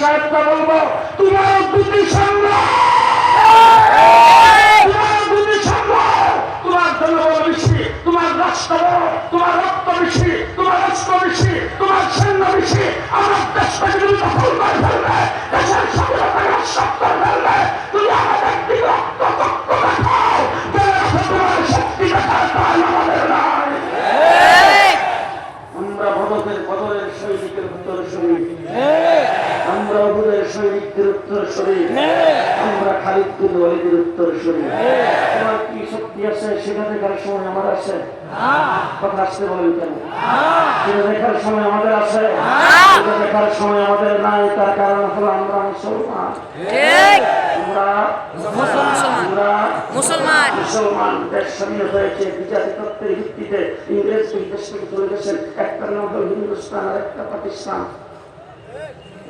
সাহেবকে বলবো, তোমার দুটি সংগ্রাম, তোমার দুটি সংগ্রাম, তোমার জনবল বেশি, তোমার রাষ্ট্র বড়, তোমার রক্ত বেশি, তোমার রাষ্ট্র বেশি, তোমার সৈন্য বেশি। আমার দেশটাকে যদি দখল করে ফেলবে, দেশের স্বাধীনতাকে নস্বাত করে ফেলবে, তুমি আমাদের দিকে রক্ত রক্ত দেখাও, তোমার শক্তি দেখার কারণ আমাদের নাই। আমরা বদরের সৈনিকের উত্তর শরীর, আমরা অবুদের সৈনিকদের উত্তর শরীর, আমরা খালিদ বিন ওয়ালিদের উত্তর শরীর। তোমার কি শক্তি আছে সেটা দেখার সময় আমার আছে? কথা আসতে বলেন কেন? সেটা দেখার সময় আমাদের আছে, সেটা দেখার সময় আমাদের নাই। তার কারণ হলো আমরা মুসলমান, মুসলমান। দেশ স্বাধীন হয়েছে বিজাতি তত্ত্বের ভিত্তিতে। ইংরেজ এই দেশ থেকে চলে গেছেন। একটা নাম হল হিন্দুস্তান আর একটা পাকিস্তান,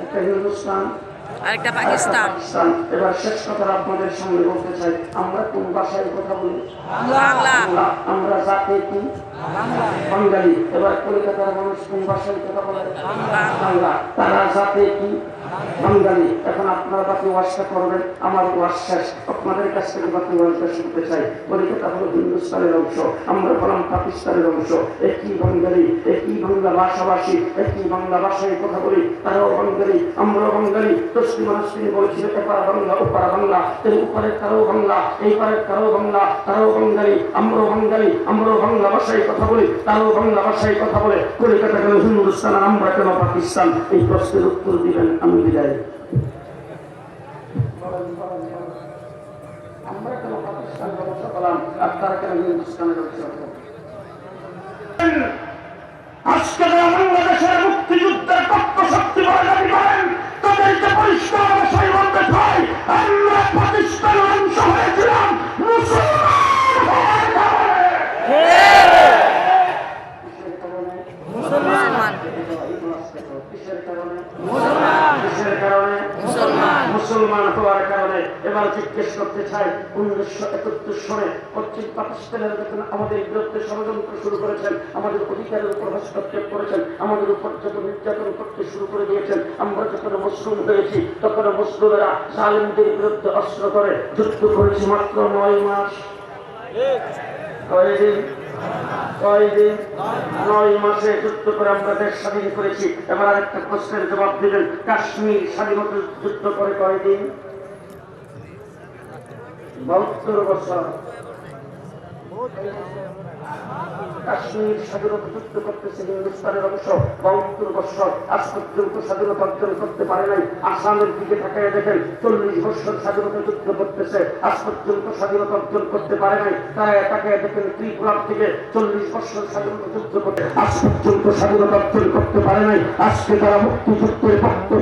একটা হিন্দুস্তান আরেকটা পাকিস্তান। এবার শেষ কথা আপনাদের সঙ্গে বলতে চাই, আমরা কোন ভাষায় কথা বলি? বাংলা। আমরা জাতি কি? বাঙালি। এবার কলকাতার মানুষ কোন ভাষায় কথা বলে? বাংলা। তারা জাতি কি? বাঙালি। এখন আপনারা বাকি ওয়াজটা করবেন, আমার ওয়াজ শেষ। আপনাদের কাছ থেকে বাকি ওয়াজটা শুনতে চাই। কলকাতা হলো হিন্দুস্তানের অংশ, আমরা হলাম পাকিস্তানের অংশ। একই বাঙালি, একই বাংলা ভাষাভাষী, একই বাংলা ভাষায় কথা বলি। তারাও বাঙালি, আমরাও বাঙালি। তসলিম তিনি বলছিল এপারা বাংলা ওপারা বাংলা, এর উপরের তারাও বাংলা, এই পারের তারাও বাংলা, তারাও বাঙালি, আমরাও বাঙালি, আমরাও বাংলা ভাষায় কথা বলি, তারাও বাংলা ভাষায় কথা বলে। কলকাতা কেন হিন্দুস্তান আর আমরা কেন পাকিস্তান? এই প্রশ্নের উত্তর দিবেন। আমি বিদায়। আমরা কেন পাকিস্তান ব্যবস্থা করলাম আর তারা কেন হিন্দুস্তানের ব্যবস্থা করলাম? আজকে যারা বাংলাদেশের মুক্তিযুদ্ধের পক্ষ শক্তি বলে দাবি করেন, তাদেরকে পরিষ্কার ভাষায় বলতে চাই, আমরা পাকিস্তানের অংশ হয়েছিলাম মুসলমান হওয়ার কারণে। মুসলমান হওয়ার কারণে। এবার জিজ্ঞেস করতে চাই, 1971 সনে পশ্চিম পাকিস্তানের যখন আমাদের বিরুদ্ধে ষড়যন্ত্র শুরু করেছেন, আমাদের অধিকারের উপর হস্তক্ষেপ করেছেন, আমাদের উপর যখন নির্যাতন করতে শুরু করে দিয়েছেন, আমরা যখন মুসলিম হয়েছি তখন মুসলিমেরা জালিমদের বিরুদ্ধে অস্ত্র করে যুদ্ধ করেছি মাত্র 9 মাস। কয়দিন? 9 মাসে যুদ্ধ করে আমরা দেশ স্বাধীন করেছি। এবার আরেকটা প্রশ্নের জবাব দিলেন, কাশ্মীর স্বাধীনতা যুদ্ধ করে কয়দিন? 72 বছর। কাশ্মীর স্বাধীনতা যুদ্ধ করতেছে হিন্দুস্তানের অংশ, 72 বছর। আজ পর্যন্ত স্বাধীনতা অর্জন করতে পারে নাই। আসামের দিকে তাকায় দেখেন, 40 বছর স্বাধীনতা যুদ্ধ করতেছে, আজ পর্যন্ত স্বাধীনতা অর্জন করতে পারে নাই। তারা তাকায় দেখেন ত্রিপুরার থেকে 40 বছর স্বাধীনতা যুদ্ধ করতে, আজ পর্যন্ত স্বাধীনতা অর্জন করতে পারে নাই। আজকে তারা মুক্তিযুদ্ধের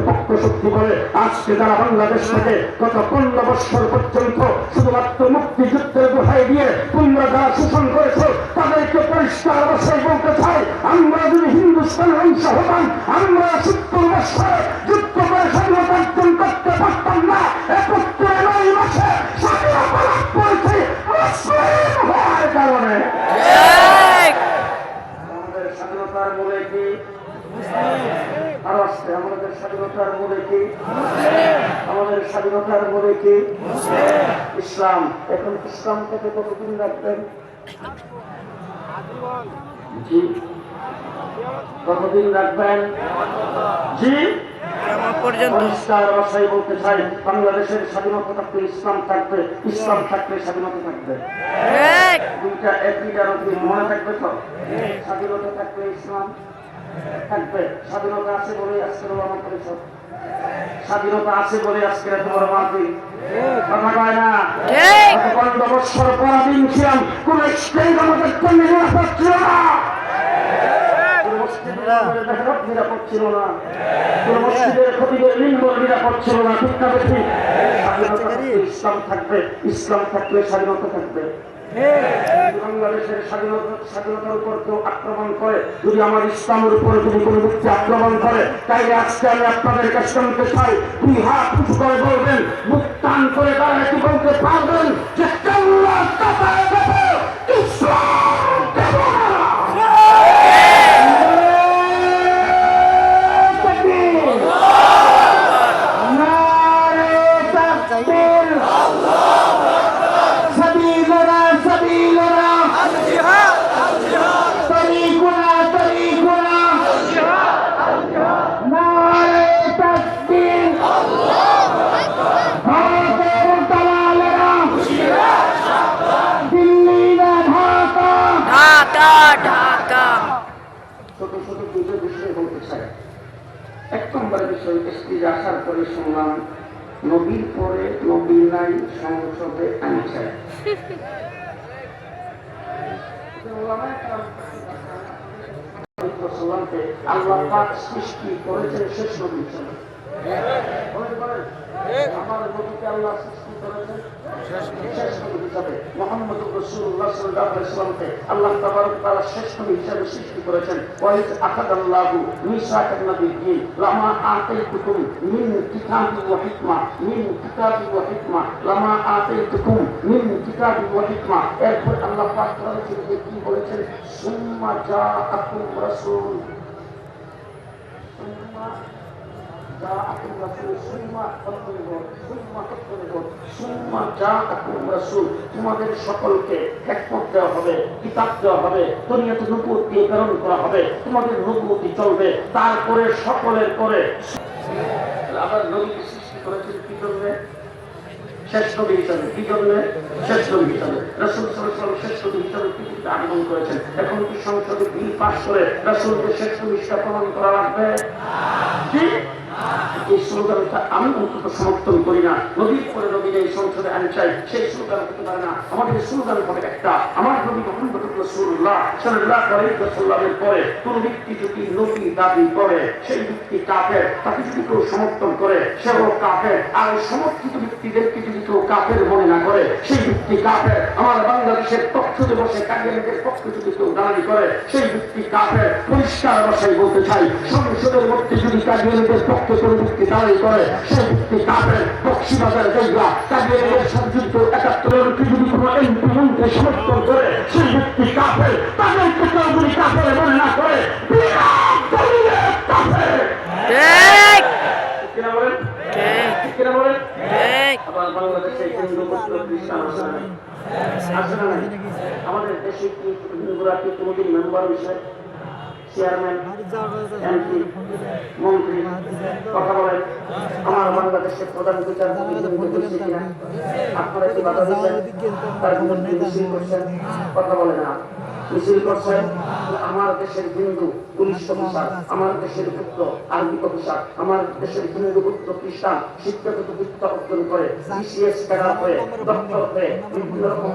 পক্ষ শক্তি করে, আজকে তারা বাংলাদেশ থেকে গত 15 বছর পর্যন্ত শুধুমাত্র মুক্তিযুদ্ধের দোহাই দিয়ে তোমরা যারা শোষণ করেছ, তাদেরকে পরিষ্কার ভাষায় বলতে চাই, আমরা যদি হিন্দুস্তানের অংশ হতাম, আমরা 70 বছর যুদ্ধ করে স্বাধীনতা অর্জন করতে পারতাম না। 71 মাসে স্বাধীনতা লাভ করেছে মুসলিম হওয়ার কারণে। আমাদের স্বাধীনতার মূলে কি? আরো আসছে, আমাদের স্বাধীনতার মূলে কি? আমাদের স্বাধীনতার মূলে কি? ইসলাম। এখন ইসলাম থেকে কতদিন রাখবেন? জি, কতদিন রাখবেন? জি, পরিষ্কার ভাষায় বলতে চাই, বাংলাদেশের স্বাধীনতা থাকলে ইসলাম থাকবে, ইসলাম থাকলে স্বাধীনতা থাকবে। দুইটা একইটার মনে থাকবে তো? স্বাধীনতা থাকলে ইসলাম থাকবে। স্বাধীনতা আছে বলে আজকের আমার পরিষদ, স্বাধীনতা আছে বলে আজকের এত বড় মাহফিল। কথা কয় না? 15 বছর পরাধীন ছিলাম, কোন স্টেট আমাদের জন্য নিরাপদ ছিল না, নিরাপদ ছিল না, কোন মসজিদের খতিবের লিঙ্গর নিরাপদ ছিল না। ঠিক না বেশি? স্বাধীনতা ইসলাম থাকবে, ইসলাম থাকলে স্বাধীনতা থাকবে। বাংলাদেশের স্বাধীনতার উপর কেউ আক্রমণ করে, যদি আমার ইসলামের উপরে যদি কোনো ব্যক্তি আক্রমণ করে, তাইলে আজকে আমি আপনাদের কাছে শুনতে চাই, 2 হাত উঁচু করে বলবেন, মুখ টান করে তারা একটু বলতে পারবেন যে আল্লাহ তাআলা দেব, ইসলাম দেব না। বলতে চাই। এক নম্বর বিষয়, স্টেজে আসার পরে শুনলাম নবীর পরে নবী নাই, সংসদে আইন চাই। আল্লাহ পাক সৃষ্টি করেছেন শেষ নবী হিসেবে। আমার নবীকে আল্লাহ সৃষ্টি করেছেন শেষ নবী হিসাবে। মুহাম্মদুর রাসূলুল্লাহ সাল্লাল্লাহু আলাইহি ওয়াসাল্লামকে আল্লাহ তাবারক ওয়া তাআলা শেষ নবী হিসাবে সৃষ্টি করেছেন। ওয়াইজ আকাদাল্লাহু মিসাকান নাবিয়্যিন লামা আতাইতুকুম মিন কিতাবিন ওয়া হিকমা মিন কিতাবিন ওয়া হিকমা লামা আতাইতুকুম মিন কিতাবিন ওয়া হিকমা। এরপর আল্লাহ পাক বলেছেন যে কি বলেছেন, সুম্মা জাআকুম রাসূল, সুম্মা জাআকুম রাসূল, সুম্মা ফাতরিবুন, সুম্মা ফাতরিবুন, সুম্মা জাআকুম রাসূল। তোমাদের সকলকে হিকমত দেওয়া হবে, কিতাব দেওয়া হবে, দুনিয়াতে নবুয়ত দিয়ে প্রেরণ করা হবে, তোমাদের নবুয়তি চলবে। তারপরে সকলের পরে আবার নবীকে সৃষ্টি করেছেন কি জন্য? শেষ নবী হিসাবে। কি জন্য? শেষ নবী হিসাবে। রাসূল সাল্লাল্লাহু আলাইহি ওয়াসাল্লাম শেষ নবী হিসাবে পৃথিবীতে আগমন করেছেন। এখন কি সংসদে বিল পাস করে রাসূলকে শেষ নবী হিসাবে প্রমাণ করা লাগবে? কি এই স্লোগানটা আমি অন্তত সমর্থন করি না। নবীর পরে নবী এই সংসদে আইন চাই, সেই স্লোগান হতে পারে না। আমাদের স্লোগান হবে একটা, আমার নবী মুহাম্মদুর রাসূলুল্লাহ সাল্লাল্লাহু আলাইহি ওয়াসাল্লামের পরে কোন ব্যক্তি যদি নবী দাবি করে সেই ব্যক্তি কাফের, তাকে যদি কেউ সমর্থন করে সেও কাফের। আর সমর্থিত ব্যক্তিদেরকে যদি কেউ কাফের মনে না করে সেই ব্যক্তি কাফের। আমার বাংলাদেশের পক্ষে বসে কাদিয়ানীদের পক্ষে যদি কেউ দাবি করে সেই ব্যক্তি কাফের। পরিষ্কার ভাষায় বলতে চাই, সংসদের মধ্যে যদি কাদিয়ানীদের পক্ষে কোনো ব্যক্তি দাবি করে সেই ব্যক্তি কাফের। বক্সিবাজার জায়গা কাদিয়ানীদের সংযুক্ত ৭১ যদি কোনো এমপি মন্ত্রী সমর্থন করে সেই ব্যক্তি কাফের। তাদেরকে কেউ যদি কাফের মনে না করে বিরাট দলিলে কাফের। ঠিক কিনা বলেন? ঠিক কিনা বলেন? ঠিক। আবার বাংলাদেশে হিন্দু মুসলিম খ্রিস্টান আছে না? আছে না নাই? আমাদের দেশে কি হিন্দুরা কি কোনোদিন মেম্বার হয়েছে? চেয়ারম্যান, এমপি, মন্ত্রী? কথা বলেন। আমার বাংলাদেশের প্রধান বিচারপতি হিন্দু হয়েছে কিনা? আপনারা কি বাধা দিচ্ছেন? তার বিরুদ্ধে মিছিল করছেন? কথা বলে না। মিছিল করছেন। আমার দেশের হিন্দু পুলিশ অফিসার, আমার দেশের পুত্র আর্মি অফিসার, আমার দেশের হিন্দু পুত্র খ্রিস্টান শিক্ষাগত দীক্ষা অর্জন করে বিসিএস ক্যাডার হয়ে, ডক্টর হয়ে, বিভিন্ন রকম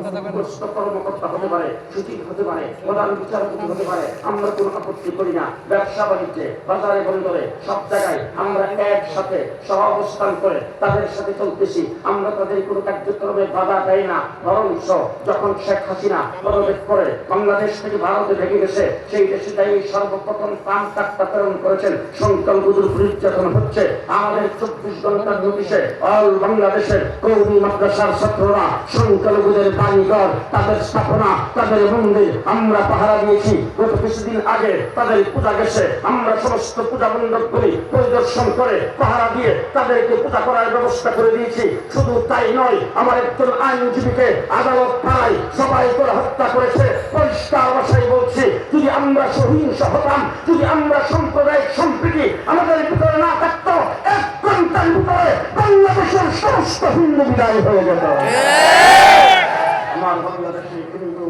কর্মকর্তা হতে পারে, সচিব হতে পারে, প্রধান বিচারপতি হতে পারে। আমরা কোনো আপত্তি করি না। ব্যবসা বাণিজ্যে, বাজারে বন্দরে, সব জায়গায় আমরা একসাথে সহ অবস্থান করে তাদের সাথে চলতেছি। আমরা তাদের কোনো কার্যক্রমে বাধা দেয় না। বরঞ্চ যখন শেখ হাসিনা পদত্যাগ করে বাংলাদেশ থেকে ভারতে ভেঙে গেছে, সেই দেশে তাই সর্বপ্রথম ত্রাণ কার্তা প্রেরণ করেছেন। সংখ্যালঘুদের নির্যাতন হচ্ছে, আমাদের ২৪ ঘন্টার নোটিশে অল বাংলাদেশের কওমি মাদ্রাসার ছাত্ররা সংখ্যালঘুদের বাড়িঘর, তাদের স্থাপনা, তাদের মন্দির আমরা পাহারা দিয়েছি। গত কিছুদিন আগে তাদের পূজা গেছে, আমরা সমস্ত পূজা মণ্ডপগুলি পরিদর্শন করে পাহারা দিয়ে তাদেরকে পূজা করার ব্যবস্থা করে দিয়েছি। শুধু তাই নয়, আমার একজন আইনজীবীকে আদালত পাড়ায় সবাই করে হত্যা করেছে। পরিষ্কার ভাষায় বলছি, যদি আমরা সহিংস হতাম, যদি আমরা সাম্প্রদায়িক সম্প্রীতি আমাদের ভিতরে না থাকতো, ১ ঘন্টার ভিতরে বাংলাদেশের সমস্ত হিন্দু বিদায় হয়ে যেত। আমার বাংলাদেশের হিন্দু